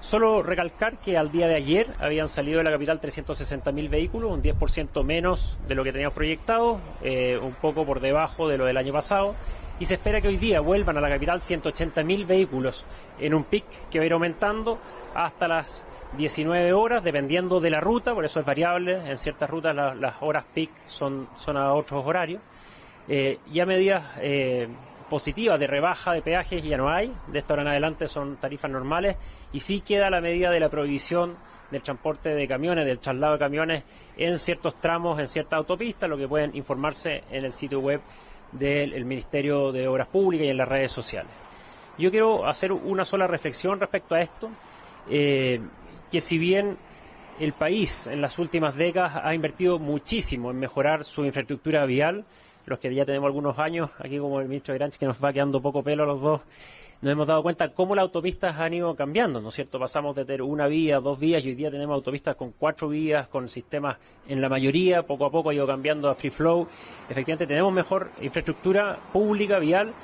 Solo recalcar que al día de ayer habían salido de la capital 360.000 vehículos, un 10% menos de lo que teníamos proyectado, un poco por debajo de lo del año pasado, y se espera que hoy día vuelvan a la capital 180.000 vehículos en un pic que va a ir aumentando hasta las 19 horas, dependiendo de la ruta, por eso es variable. En ciertas rutas las horas peak son a otros horarios. Ya medidas positivas de rebaja de peajes ya no hay, de esta hora en adelante son tarifas normales, y sí queda la medida de la prohibición del transporte de camiones, del traslado de camiones en ciertos tramos, en ciertas autopistas, lo que pueden informarse en el sitio web del Ministerio de Obras Públicas y en las redes sociales. Yo quiero hacer una sola reflexión respecto a esto, que si bien el país en las últimas décadas ha invertido muchísimo en mejorar su infraestructura vial, los que ya tenemos algunos años, aquí como el ministro Granchi, que nos va quedando poco pelo a los dos, nos hemos dado cuenta cómo las autopistas han ido cambiando, ¿no es cierto? Pasamos de tener una vía, 2 vías, y hoy día tenemos autopistas con 4 vías, con sistemas en la mayoría, poco a poco ha ido cambiando a free flow. Efectivamente tenemos mejor infraestructura pública, vial.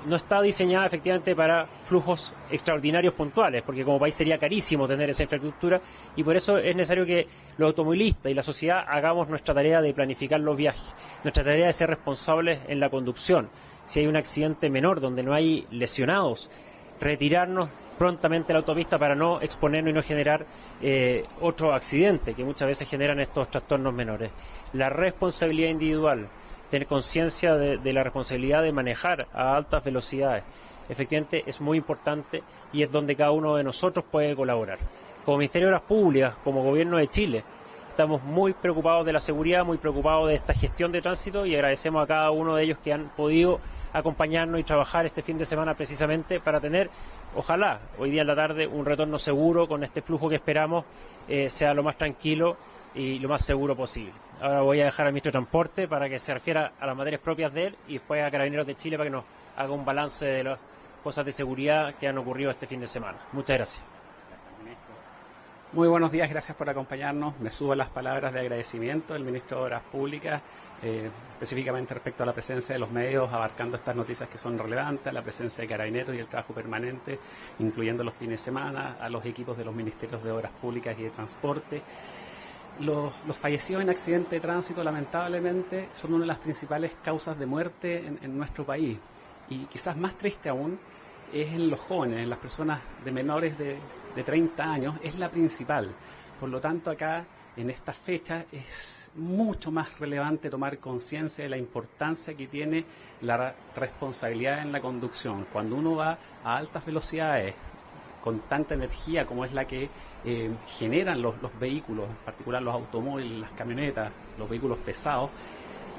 No está diseñada efectivamente para flujos extraordinarios puntuales, porque como país sería carísimo tener esa infraestructura, y por eso es necesario que los automovilistas y la sociedad hagamos nuestra tarea de planificar los viajes, nuestra tarea de ser responsables en la conducción. Si hay un accidente menor donde no hay lesionados, retirarnos prontamente de la autopista para no exponernos y no generar otro accidente que muchas veces generan estos trastornos menores. La responsabilidad individual, tener conciencia de la responsabilidad de manejar a altas velocidades, efectivamente es muy importante, y es donde cada uno de nosotros puede colaborar. Como Ministerio de Obras Públicas, como Gobierno de Chile, estamos muy preocupados de la seguridad, muy preocupados de esta gestión de tránsito, y agradecemos a cada uno de ellos que han podido acompañarnos y trabajar este fin de semana precisamente para tener, ojalá, hoy día en la tarde, un retorno seguro con este flujo que esperamos sea lo más tranquilo y lo más seguro posible. Ahora voy a dejar al ministro de Transporte para que se refiera a las materias propias de él, y después a Carabineros de Chile para que nos haga un balance de las cosas de seguridad que han ocurrido este fin de semana. Muchas gracias. Gracias, ministro. Muy buenos días, gracias por acompañarnos. Me subo a las palabras de agradecimiento del ministro de Obras Públicas, específicamente respecto a la presencia de los medios abarcando estas noticias que son relevantes, la presencia de Carabineros y el trabajo permanente, incluyendo los fines de semana, a los equipos de los Ministerios de Obras Públicas y de Transporte. Los fallecidos en accidente de tránsito, lamentablemente, son una de las principales causas de muerte en nuestro país. Y quizás más triste aún es en los jóvenes, en las personas de menores de 30 años, es la principal. Por lo tanto, acá, en esta fecha, es mucho más relevante tomar conciencia de la importancia que tiene la responsabilidad en la conducción. Cuando uno va a altas velocidades, con tanta energía como es la que generan los vehículos, en particular los automóviles, las camionetas, los vehículos pesados,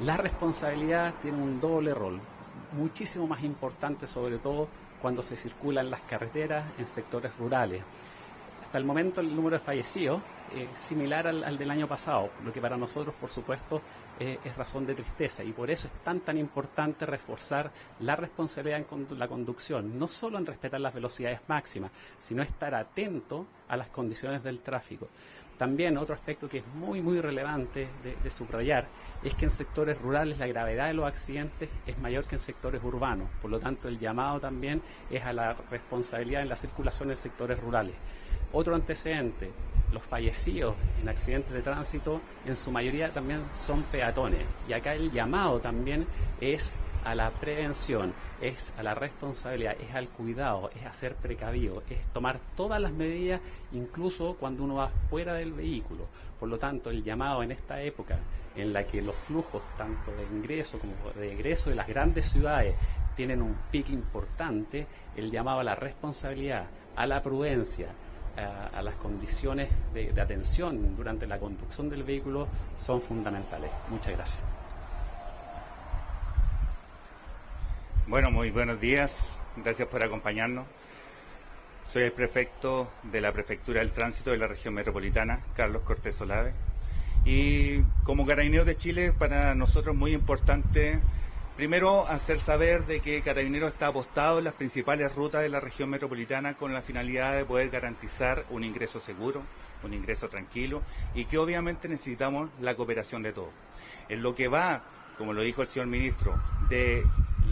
la responsabilidad tiene un doble rol, muchísimo más importante, sobre todo cuando se circula en las carreteras en sectores rurales. Hasta el momento el número de fallecidos es similar al del año pasado, lo que para nosotros, por supuesto, es razón de tristeza, y por eso es tan importante reforzar la responsabilidad en la conducción, no solo en respetar las velocidades máximas, sino estar atento a las condiciones del tráfico. También otro aspecto que es muy relevante de subrayar es que en sectores rurales la gravedad de los accidentes es mayor que en sectores urbanos. Por lo tanto, el llamado también es a la responsabilidad en la circulación en sectores rurales. Otro antecedente, los fallecidos en accidentes de tránsito en su mayoría también son peatones. Y acá el llamado también es a la prevención, es a la responsabilidad, es al cuidado, es a ser precavido, es tomar todas las medidas, incluso cuando uno va fuera del vehículo. Por lo tanto, el llamado en esta época en la que los flujos tanto de ingreso como de egreso de las grandes ciudades tienen un pico importante, el llamado a la responsabilidad, a la prudencia, a las condiciones de atención durante la conducción del vehículo son fundamentales. Muchas gracias. Bueno, muy buenos días. Gracias por acompañarnos. Soy el prefecto de la Prefectura del Tránsito de la Región Metropolitana, Carlos Cortés Olave. Y como Carabineros de Chile, para nosotros es muy importante, primero, hacer saber de que Carabineros está apostado en las principales rutas de la región metropolitana con la finalidad de poder garantizar un ingreso seguro, un ingreso tranquilo, y que obviamente necesitamos la cooperación de todos. En lo que va, como lo dijo el señor ministro, de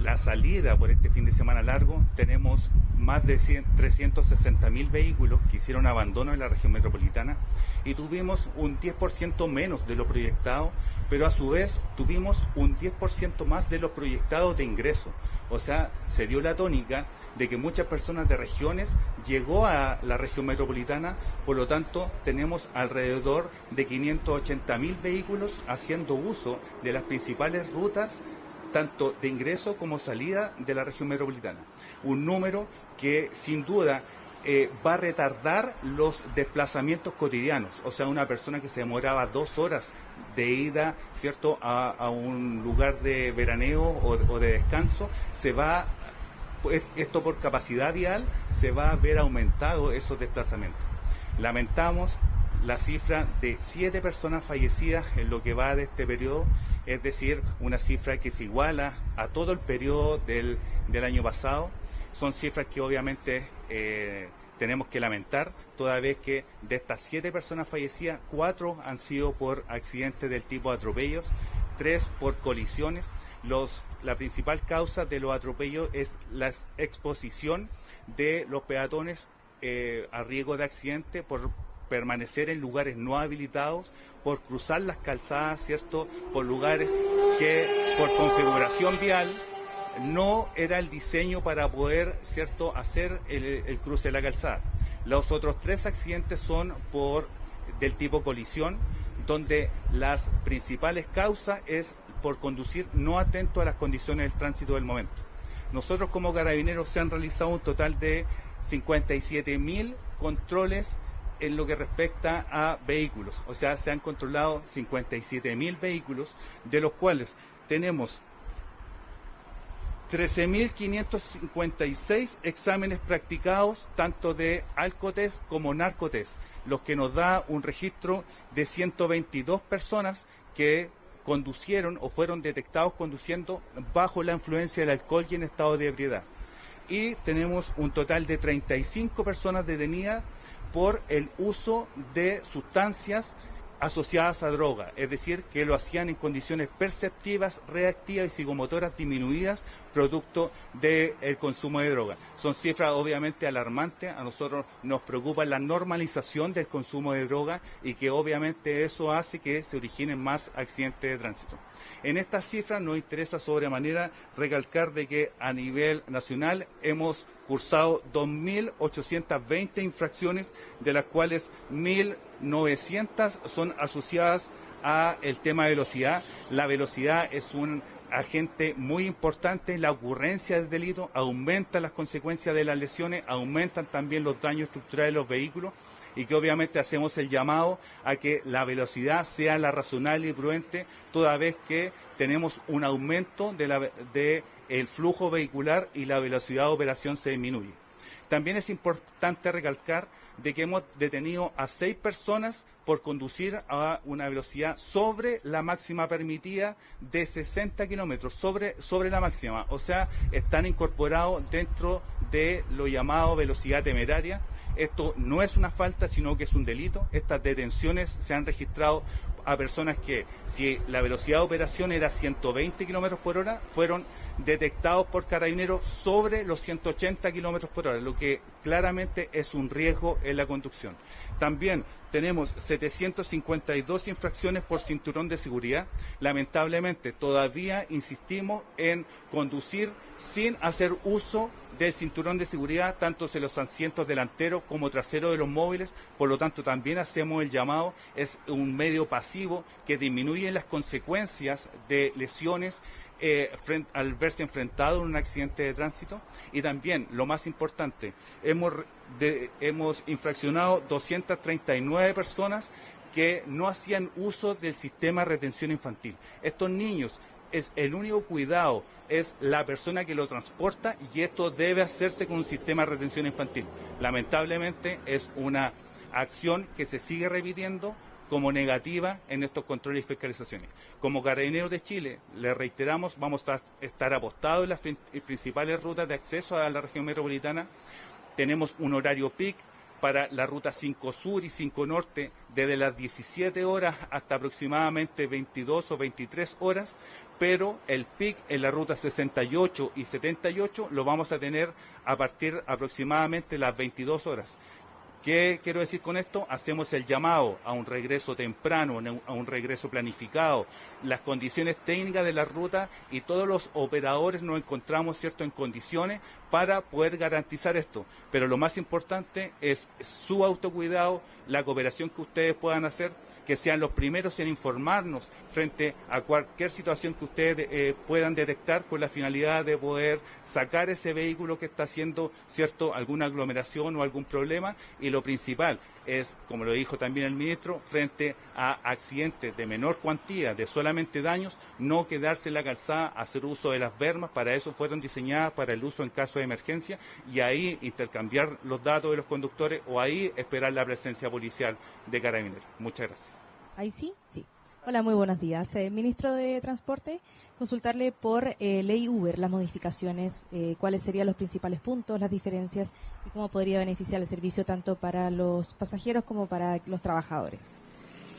la salida por este fin de semana largo, tenemos más de 360.000 vehículos que hicieron abandono en la región metropolitana y tuvimos un 10% menos de lo proyectado, pero a su vez tuvimos un 10% más de lo proyectado de ingreso. O sea, se dio la tónica de que muchas personas de regiones llegó a la región metropolitana, por lo tanto tenemos alrededor de 580.000 vehículos haciendo uso de las principales rutas tanto de ingreso como salida de la región metropolitana. Un número que sin duda va a retardar los desplazamientos cotidianos. O sea, una persona que se demoraba 2 horas de ida, ¿cierto?, a un lugar de veraneo o de descanso, esto por capacidad vial, se va a ver aumentado esos desplazamientos. Lamentamos la cifra de 7 personas fallecidas en lo que va de este periodo, es decir, una cifra que se iguala a todo el periodo del año pasado. Son cifras que obviamente tenemos que lamentar, toda vez que de estas 7 personas fallecidas, 4 han sido por accidentes del tipo atropellos, 3 por colisiones. La principal causa de los atropellos es la exposición de los peatones a riesgo de accidente por permanecer en lugares no habilitados, por cruzar las calzadas, ¿cierto?, por lugares que por configuración vial no era el diseño para poder, ¿cierto?, hacer el cruce de la calzada. Los otros 3 accidentes son del tipo colisión, donde las principales causas es por conducir no atento a las condiciones del tránsito del momento. Nosotros como Carabineros se han realizado un total de 57.000 controles en lo que respecta a vehículos. O sea, se han controlado 57.000 vehículos, de los cuales tenemos 13.556 exámenes practicados, tanto de alcotest como narcotest, lo que nos da un registro de 122 personas que conducieron o fueron detectados conduciendo bajo la influencia del alcohol y en estado de ebriedad. Y tenemos un total de 35 personas detenidas por el uso de sustancias asociadas a droga, es decir, que lo hacían en condiciones perceptivas, reactivas y psicomotoras disminuidas producto del consumo de droga. Son cifras obviamente alarmantes. A nosotros nos preocupa la normalización del consumo de droga y que obviamente eso hace que se originen más accidentes de tránsito. En estas cifras nos interesa sobremanera recalcar de que a nivel nacional hemos cursado 2.820 infracciones, de las cuales 1.900 son asociadas a el tema de velocidad. La velocidad es un agente muy importante en la ocurrencia del delito, aumenta las consecuencias de las lesiones, aumentan también los daños estructurales de los vehículos, y que obviamente hacemos el llamado a que la velocidad sea la razonable y prudente, toda vez que tenemos un aumento de el flujo vehicular y la velocidad de operación se disminuye. También es importante recalcar de que hemos detenido a 6 personas por conducir a una velocidad sobre la máxima permitida de 60 kilómetros, sobre la máxima. O sea, están incorporados dentro de lo llamado velocidad temeraria. Esto no es una falta, sino que es un delito. Estas detenciones se han registrado a personas que, si la velocidad de operación era 120 kilómetros por hora, fueron detectados por Carabineros sobre los 180 kilómetros por hora, lo que claramente es un riesgo en la conducción. También tenemos 752 infracciones por cinturón de seguridad. Lamentablemente todavía insistimos en conducir sin hacer uso del cinturón de seguridad, tanto en los asientos delanteros como traseros de los móviles. Por lo tanto, también hacemos el llamado, es un medio pasivo que disminuye las consecuencias de lesiones al verse enfrentado en un accidente de tránsito. Y también, lo más importante, hemos infraccionado 239 personas que no hacían uso del sistema de retención infantil. Estos niños, es el único cuidado, es la persona que lo transporta, y esto debe hacerse con un sistema de retención infantil. Lamentablemente es una acción que se sigue repitiendo como negativa en estos controles y fiscalizaciones. Como Carabineros de Chile, le reiteramos, vamos a estar apostados en las principales rutas de acceso a la región metropolitana. Tenemos un horario peak para la ruta 5 Sur y 5 Norte desde las 17 horas hasta aproximadamente 22 o 23 horas, pero el pic en la ruta 68 y 78 lo vamos a tener a partir aproximadamente las 22 horas. ¿Qué quiero decir con esto? Hacemos el llamado a un regreso temprano, a un regreso planificado, las condiciones técnicas de la ruta, y todos los operadores nos encontramos, ¿cierto?, en condiciones para poder garantizar esto. Pero lo más importante es su autocuidado, la cooperación que ustedes puedan hacer, que sean los primeros en informarnos frente a cualquier situación que ustedes puedan detectar, con la finalidad de poder sacar ese vehículo que está haciendo, ¿cierto?, alguna aglomeración o algún problema. Y lo principal es, como lo dijo también el ministro, frente a accidentes de menor cuantía, de solamente daños, no quedarse en la calzada, hacer uso de las bermas. Para eso fueron diseñadas, para el uso en caso de emergencia, y ahí intercambiar los datos de los conductores, o ahí esperar la presencia policial de Carabineros. Muchas gracias. Ahí sí, sí. Hola, muy buenos días. Ministro de Transporte, consultarle por ley Uber, las modificaciones, cuáles serían los principales puntos, las diferencias y cómo podría beneficiar el servicio tanto para los pasajeros como para los trabajadores.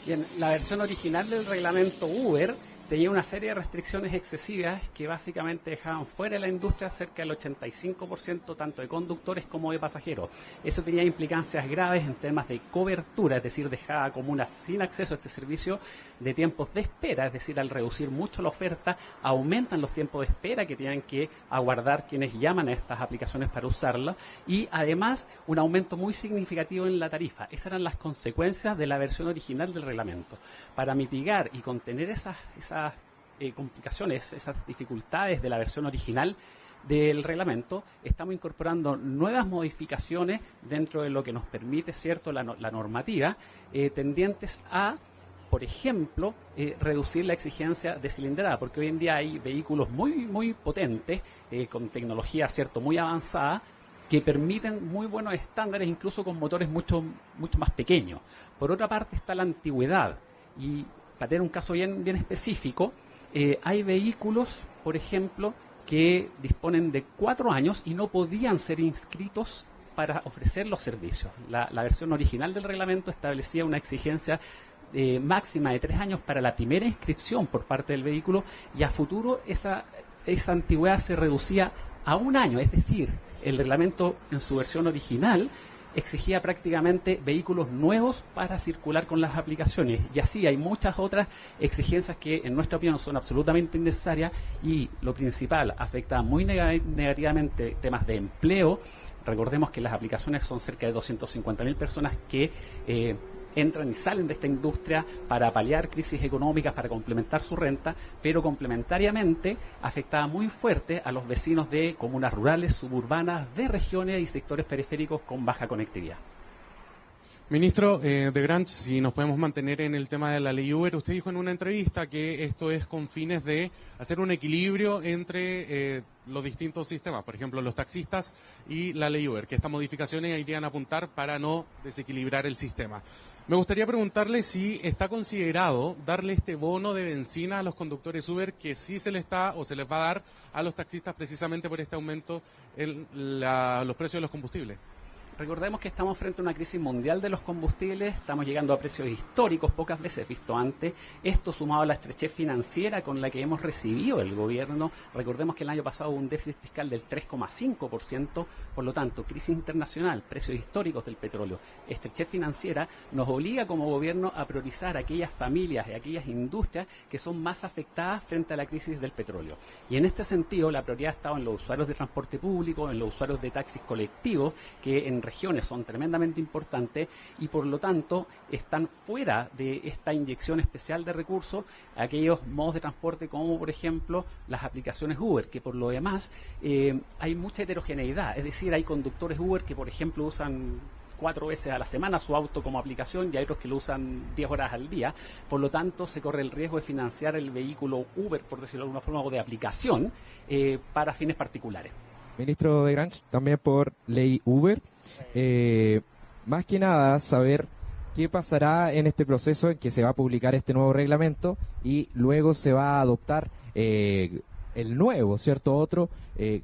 Bien, la versión original del reglamento Uber tenía una serie de restricciones excesivas que básicamente dejaban fuera de la industria cerca del 85% tanto de conductores como de pasajeros. Eso tenía implicancias graves en temas de cobertura, es decir, dejaba a comunas sin acceso a este servicio, de tiempos de espera, es decir, al reducir mucho la oferta, aumentan los tiempos de espera que tienen que aguardar quienes llaman a estas aplicaciones para usarla, y además un aumento muy significativo en la tarifa. Esas eran las consecuencias de la versión original del reglamento. Para mitigar y contener esas complicaciones, esas dificultades de la versión original del reglamento, estamos incorporando nuevas modificaciones dentro de lo que nos permite, ¿cierto?, la normativa, tendientes a, por ejemplo, reducir la exigencia de cilindrada, porque hoy en día hay vehículos muy potentes, con tecnología, ¿cierto?, muy avanzada, que permiten muy buenos estándares, incluso con motores mucho más pequeños. Por otra parte está la antigüedad, y para tener un caso bien específico, hay vehículos, por ejemplo, que disponen de 4 años y no podían ser inscritos para ofrecer los servicios. La versión original del reglamento establecía una exigencia máxima de 3 años para la primera inscripción por parte del vehículo, y a futuro esa antigüedad se reducía a 1 año. Es decir, el reglamento en su versión original exigía prácticamente vehículos nuevos para circular con las aplicaciones, y así hay muchas otras exigencias que en nuestra opinión son absolutamente innecesarias, y lo principal, afecta muy negativamente temas de empleo. Recordemos que las aplicaciones son cerca de 250.000 personas que entran y salen de esta industria para paliar crisis económicas, para complementar su renta, pero complementariamente afectaba muy fuerte a los vecinos de comunas rurales, suburbanas, de regiones y sectores periféricos con baja conectividad. Ministro de Grant, si nos podemos mantener en el tema de la ley Uber, usted dijo en una entrevista que esto es con fines de hacer un equilibrio entre los distintos sistemas, por ejemplo, los taxistas y la ley Uber, que estas modificaciones irían a apuntar para no desequilibrar el sistema. Me gustaría preguntarle si está considerado darle este bono de benzina a los conductores Uber, que sí se les está o se les va a dar a los taxistas precisamente por este aumento en los precios de los combustibles. Recordemos que estamos frente a una crisis mundial de los combustibles, estamos llegando a precios históricos, pocas veces visto antes. Esto sumado a la estrechez financiera con la que hemos recibido el gobierno. Recordemos que el año pasado hubo un déficit fiscal del 3,5%, por lo tanto, crisis internacional, precios históricos del petróleo, estrechez financiera, nos obliga como gobierno a priorizar a aquellas familias y aquellas industrias que son más afectadas frente a la crisis del petróleo. Y en este sentido, la prioridad ha estado en los usuarios de transporte público, en los usuarios de taxis colectivos, que en regiones son tremendamente importantes y por lo tanto están fuera de esta inyección especial de recursos aquellos modos de transporte como por ejemplo las aplicaciones Uber, que por lo demás hay mucha heterogeneidad, es decir, hay conductores Uber que por ejemplo usan 4 veces a la semana su auto como aplicación y hay otros que lo usan 10 horas al día, por lo tanto se corre el riesgo de financiar el vehículo Uber, por decirlo de alguna forma, o de aplicación para fines particulares. Ministro de Granch, también por ley Uber. Más que nada, saber qué pasará en este proceso en que se va a publicar este nuevo reglamento y luego se va a adoptar el nuevo, ¿cierto? Otro,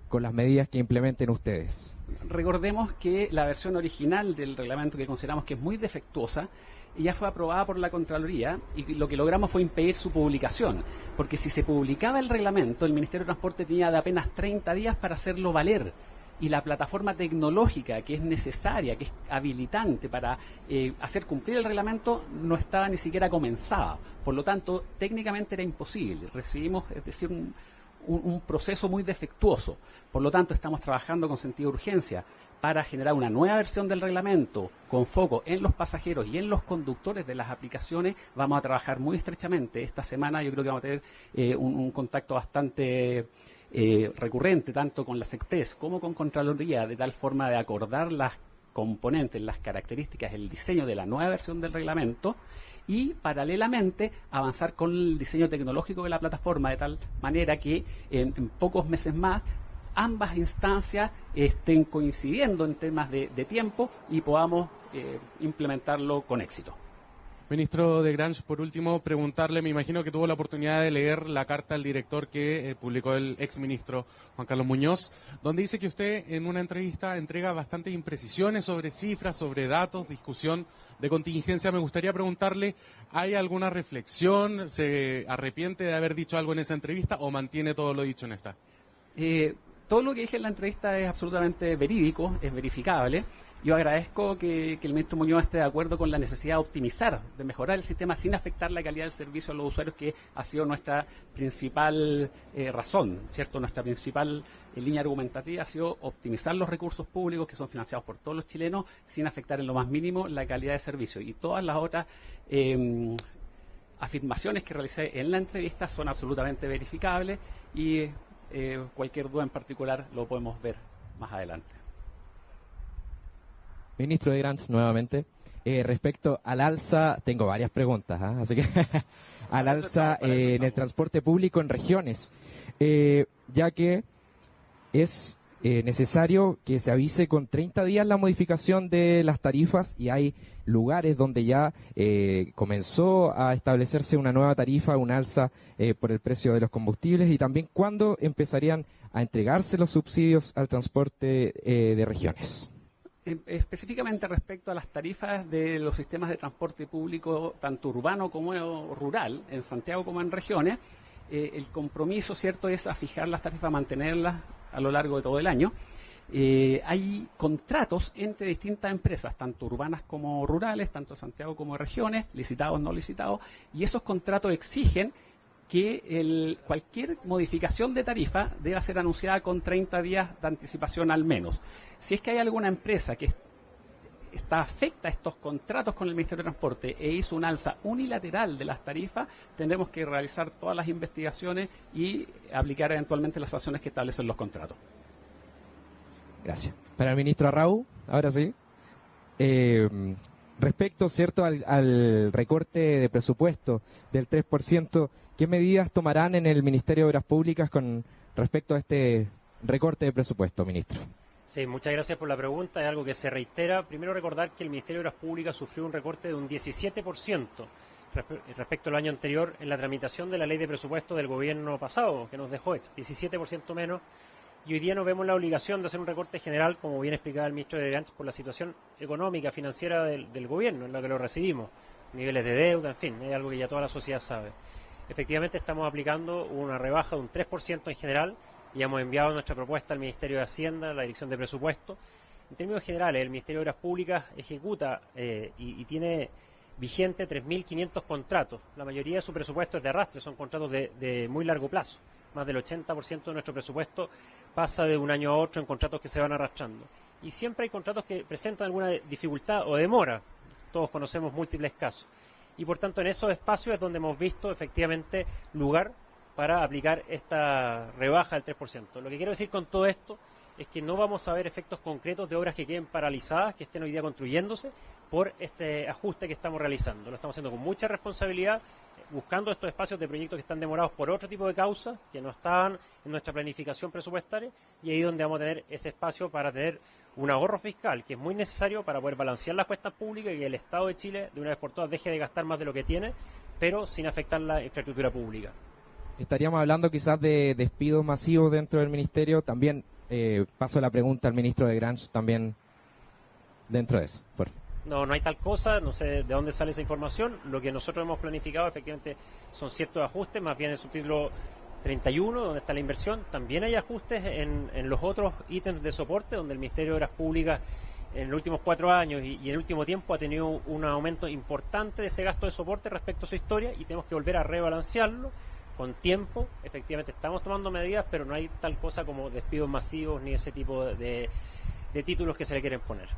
con las medidas que implementen ustedes. recordemos que la versión original del reglamento, que consideramos que es muy defectuosa, ya fue aprobada por la Contraloría y lo que logramos fue impedir su publicación, porque si se publicaba el reglamento, el Ministerio de Transporte tenía de apenas 30 días para hacerlo valer, y la plataforma tecnológica que es necesaria, que es habilitante para hacer cumplir el reglamento, no estaba ni siquiera comenzada. Por lo tanto, técnicamente era imposible. Recibimos, es decir, un proceso muy defectuoso. Por lo tanto, estamos trabajando con sentido de urgencia para generar una nueva versión del reglamento con foco en los pasajeros y en los conductores de las aplicaciones. Vamos a trabajar muy estrechamente. Esta semana yo creo que vamos a tener un contacto bastante recurrente, tanto con la SECPES como con Contraloría, de tal forma de acordar las componentes, las características, el diseño de la nueva versión del reglamento y, paralelamente, avanzar con el diseño tecnológico de la plataforma, de tal manera que en pocos meses más ambas instancias estén coincidiendo en temas de tiempo y podamos implementarlo con éxito. Ministro de Grange, por último, preguntarle, me imagino que tuvo la oportunidad de leer la carta al director que publicó el exministro Juan Carlos Muñoz, donde dice que usted en una entrevista entrega bastantes imprecisiones sobre cifras, sobre datos, discusión de contingencia. Me gustaría preguntarle, ¿hay alguna reflexión? ¿Se arrepiente de haber dicho algo en esa entrevista o mantiene todo lo dicho en esta? Todo lo que dije en la entrevista es absolutamente verídico, es verificable. Yo agradezco que el ministro Muñoz esté de acuerdo con la necesidad de optimizar, de mejorar el sistema sin afectar la calidad del servicio a los usuarios, que ha sido nuestra principal razón, ¿cierto? Nuestra principal línea argumentativa ha sido optimizar los recursos públicos que son financiados por todos los chilenos sin afectar en lo más mínimo la calidad de servicio. Y todas las otras afirmaciones que realicé en la entrevista son absolutamente verificables y cualquier duda en particular lo podemos ver más adelante. Ministro de Grange, nuevamente. Respecto al alza, tengo varias preguntas, así que al alza en el transporte público en regiones, ya que es necesario que se avise con 30 días la modificación de las tarifas y hay lugares donde ya comenzó a establecerse una nueva tarifa, un alza por el precio de los combustibles, y también cuándo empezarían a entregarse los subsidios al transporte de regiones. Específicamente respecto a las tarifas de los sistemas de transporte público, tanto urbano como rural, en Santiago como en regiones, el compromiso, ¿cierto?, es a fijar las tarifas, mantenerlas a lo largo de todo el año. Hay contratos entre distintas empresas, tanto urbanas como rurales, tanto Santiago como regiones, licitados, no licitados, y esos contratos exigen que cualquier modificación de tarifa deba ser anunciada con 30 días de anticipación al menos. Si es que hay alguna empresa que está afecta a estos contratos con el Ministerio de Transporte e hizo un alza unilateral de las tarifas, tendremos que realizar todas las investigaciones y aplicar eventualmente las sanciones que establecen los contratos. Gracias. Para el ministro Arrau, ahora sí. Respecto, ¿cierto?, al recorte de presupuesto del 3%, ¿qué medidas tomarán en el Ministerio de Obras Públicas con respecto a este recorte de presupuesto, ministro? Sí, muchas gracias por la pregunta. Es algo que se reitera. Primero, recordar que el Ministerio de Obras Públicas sufrió un recorte de un 17% respecto al año anterior en la tramitación de la ley de presupuesto del gobierno pasado, que nos dejó 17% menos. Y hoy día nos vemos la obligación de hacer un recorte general, como bien explicaba el ministro de Grange, por la situación económica, financiera del gobierno, en la que lo recibimos, niveles de deuda, en fin, es algo que ya toda la sociedad sabe. Efectivamente, estamos aplicando una rebaja de un 3% en general y hemos enviado nuestra propuesta al Ministerio de Hacienda, a la Dirección de Presupuesto. En términos generales, el Ministerio de Obras Públicas ejecuta y tiene vigente 3.500 contratos. La mayoría de su presupuesto es de arrastre, son contratos de muy largo plazo. Más del 80% de nuestro presupuesto pasa de un año a otro en contratos que se van arrastrando. Y siempre hay contratos que presentan alguna dificultad o demora. Todos conocemos múltiples casos. Y por tanto, en esos espacios es donde hemos visto efectivamente lugar para aplicar esta rebaja del 3%. Lo que quiero decir con todo esto es que no vamos a ver efectos concretos de obras que queden paralizadas, que estén hoy día construyéndose, por este ajuste que estamos realizando. Lo estamos haciendo con mucha responsabilidad, buscando estos espacios de proyectos que están demorados por otro tipo de causas, que no estaban en nuestra planificación presupuestaria, y ahí donde vamos a tener ese espacio para tener un ahorro fiscal, que es muy necesario para poder balancear las cuentas públicas y que el Estado de Chile, de una vez por todas, deje de gastar más de lo que tiene, pero sin afectar la infraestructura pública. Estaríamos hablando quizás de despidos masivos dentro del Ministerio, también paso la pregunta al ministro de Grange también dentro de eso. Por favor. No hay tal cosa, no sé de dónde sale esa información. Lo que nosotros hemos planificado efectivamente son ciertos ajustes, más bien en el subtítulo 31, donde está la inversión. También hay ajustes en los otros ítems de soporte, donde el Ministerio de Obras Públicas en los últimos 4 años y en el último tiempo ha tenido un aumento importante de ese gasto de soporte respecto a su historia y tenemos que volver a rebalancearlo con tiempo. Efectivamente estamos tomando medidas, pero no hay tal cosa como despidos masivos ni ese tipo de títulos que se le quieren poner.